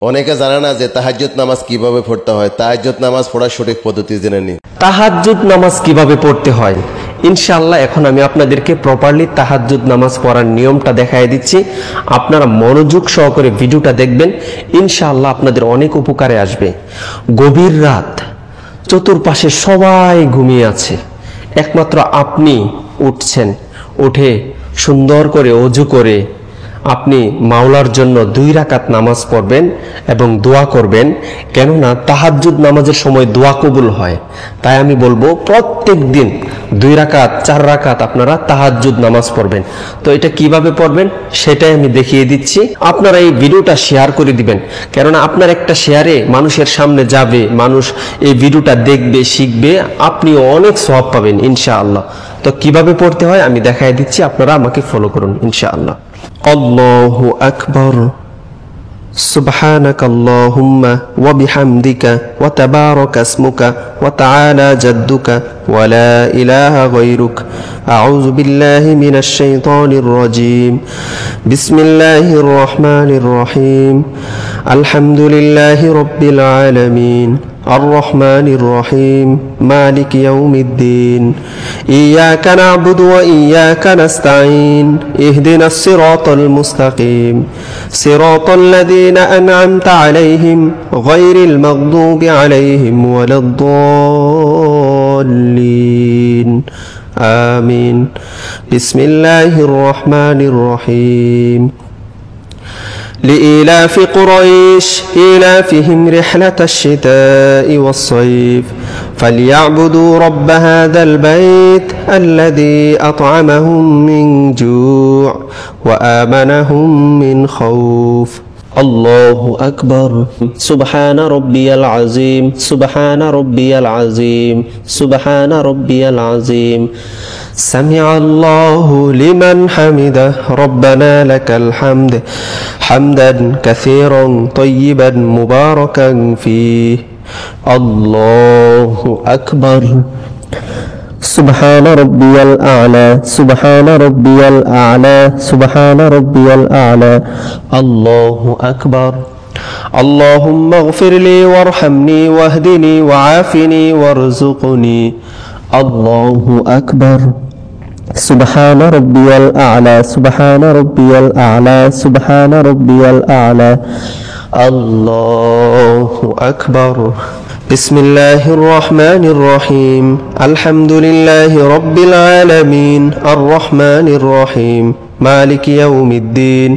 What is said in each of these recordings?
অনেকে জানে না যে তাহাজ্জুদ নামাজ কিভাবে পড়তে হয়। তাহাজ্জুদ নামাজ পড়ার সঠিক পদ্ধতি জেনে নিন। তাহাজ্জুদ নামাজ কিভাবে পড়তে হয় ইনশাআল্লাহ এখন আমি আপনাদেরকে প্রপারলি তাহাজ্জুদ নামাজ পড়ার নিয়মটা দেখায় দিচ্ছি। আপনারা মনোযোগ সহকারে ভিডিওটা দেখবেন, ইনশাআল্লাহ আপনাদের অনেক উপকারে আসবে। গভীর রাত, চতুর্পাশে সবাই ঘুমিয়ে আছে, একমাত্র আপনি উঠছেন। উঠে সুন্দর করে ওযু করে আপনি মাওলার জন্য 2 রাকাত নামাজ পড়বেন এবং দোয়া করবেন। কেননা তাহাজ্জুদ নামাজের সময় দোয়া কবুল হয়। তাই আমি বলবো প্রত্যেক দিন 2 রাকাত 4 রাকাত আপনারা তাহাজ্জুদ নামাজ পড়বেন। তো এটা কিভাবে পড়বেন সেটাই আমি দেখিয়ে দিচ্ছি। আপনারা এই ভিডিওটা শেয়ার করে দিবেন, কেননা আপনার একটা শেয়ারে মানুষের সামনে যাবে, মানুষ এই ভিডিওটা দেখবে, শিখবে, আপনিও অনেক সওয়াব পাবেন ইনশাআল্লাহ। তো কিভাবে পড়তে হয় আমি দেখাই দিচ্ছি, আপনারা আমাকে ফলো করুন ইনশাআল্লাহ। আল্লাহু আকবার, সুবহানাকা আল্লাহুম্মা ওয়া বিহামদিকা ওয়া তাবারাকা ইসমুকা ওয়া তাআলা জাদ্দুকা ওয়া লা ইলাহা গায়রুক, আউযু বিল্লাহি মিনাশ শাইতানির রাজীম, বিসমিল্লাহির রহমানির রহিম, আলহামদুলিল্লাহি রাব্বিল আলামিন, الرحمن الرحيم، مالك يوم الدين، إياك نعبد وإياك نستعين، اهدنا الصراط المستقيم، صراط الذين أنعمت عليهم غير المغضوب عليهم ولا الضالين، آمين. بسم الله الرحمن الرحيم. لإيلاف قريش إيلافهم رحلة الشتاء والصيف فليعبدوا رب هذا البيت الذي أطعمهم من جوع وآمنهم من خوف. الله أكبر، سبحان ربي العظيم، سبحان ربي العظيم، سبحان ربي العظيم، سمع الله لمن حمده، ربنا لك الحمد حمدا كثيرا طيبا مباركا فيه. الله أكبر، سبحان ربي الأعلى، سبحان ربي الأعلى، سبحان ربي الأعلى. الله أكبر. اللهم اغفر لي وارحمني واهدني وعافني وارزقني. الله أكبر. سبحان ربي الأعلى، سبحان ربي الأعلى، سبحان ربي الأعلى. الله أكبر. بسم الله الرحمن الرحيم، الحمد لله رب العالمين، الرحمن الرحيم، مالك يوم الدين،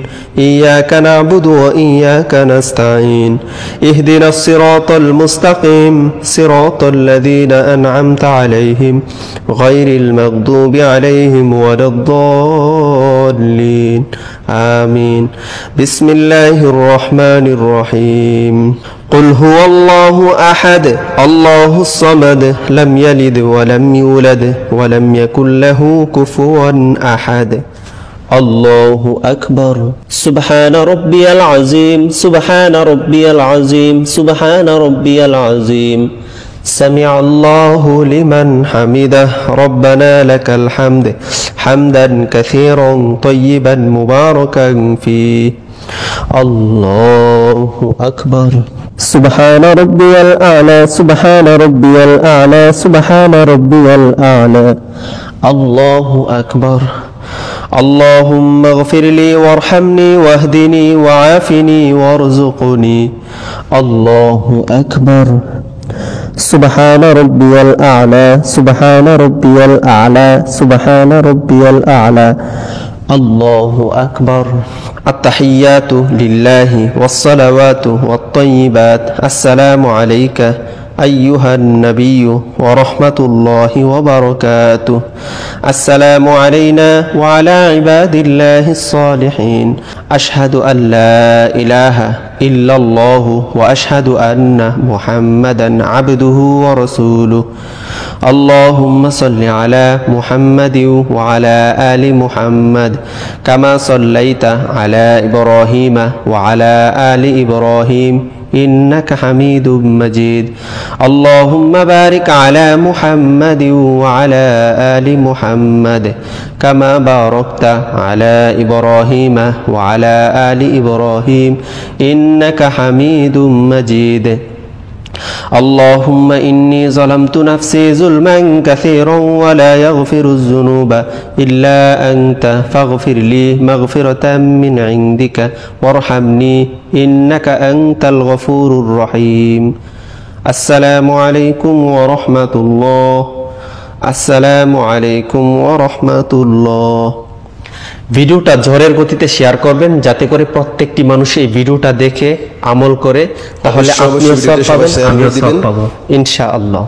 إياك نعبد وإياك نستعين، اهدنا الصراط المستقيم، صراط الذين أنعمت عليهم غير المغضوب عليهم ولا الضالين، آمين. بسم الله الرحمن الرحيم. قل هو الله أحد، الله الصمد، لم يلد ولم يولد ولم يكن له كفوا أحد. الله أكبر. سبحان ربي العظيم، سبحان ربي العظيم، سبحان ربي العظيم، سمع الله لمن حمده، ربنا لك الحمد حمدا كثيرا طيبا مباركا فيه. الله أكبر. سبحان ربي الأعلى، سبحان ربي الأعلى، سبحان ربي الأعلى. الله أكبر. اللهم اغفر لي وارحمني واهدني وعافني وارزقني. الله أكبر. سبحان ربي الأعلى، سبحان ربي الأعلى، سبحان ربي الأعلى. الله أكبر. التحيات لله والصلوات والطيبات، السلام عليك أيها النبي ورحمة الله وبركاته. السلام علينا وعلى عباد الله الصالحين. أشهد أن لا إله إلا الله وأشهد أن محمدا عبده ورسوله. اللهم صل على محمد وعلى آل محمد كما صليت على إبراهيم وعلى آل إبراهيم إنك حميد مجيد اللهم بارك على محمد وعلى آل محمد كما باركت على إبراهيم وعلى آل إبراهيم إنك حميد مجيد اللهم إني ظلمت نفسي ظلما كثيرا ولا يغفر الذنوب إلا أنت فاغفر لي مغفرة من عندك وارحمني إنك أنت الغفور الرحيم السلام عليكم ورحمة الله السلام عليكم ورحمة الله ভিডিওটা ঝড়ের গতিতে শেয়ার করবেন যাতে করে প্রত্যেকটি মানুষ এই ভিডিওটা দেখে আমল করে, তাহলে আপনিও সওয়াব পাবেন আমিও সওয়াব পাবো ইনশাআল্লাহ।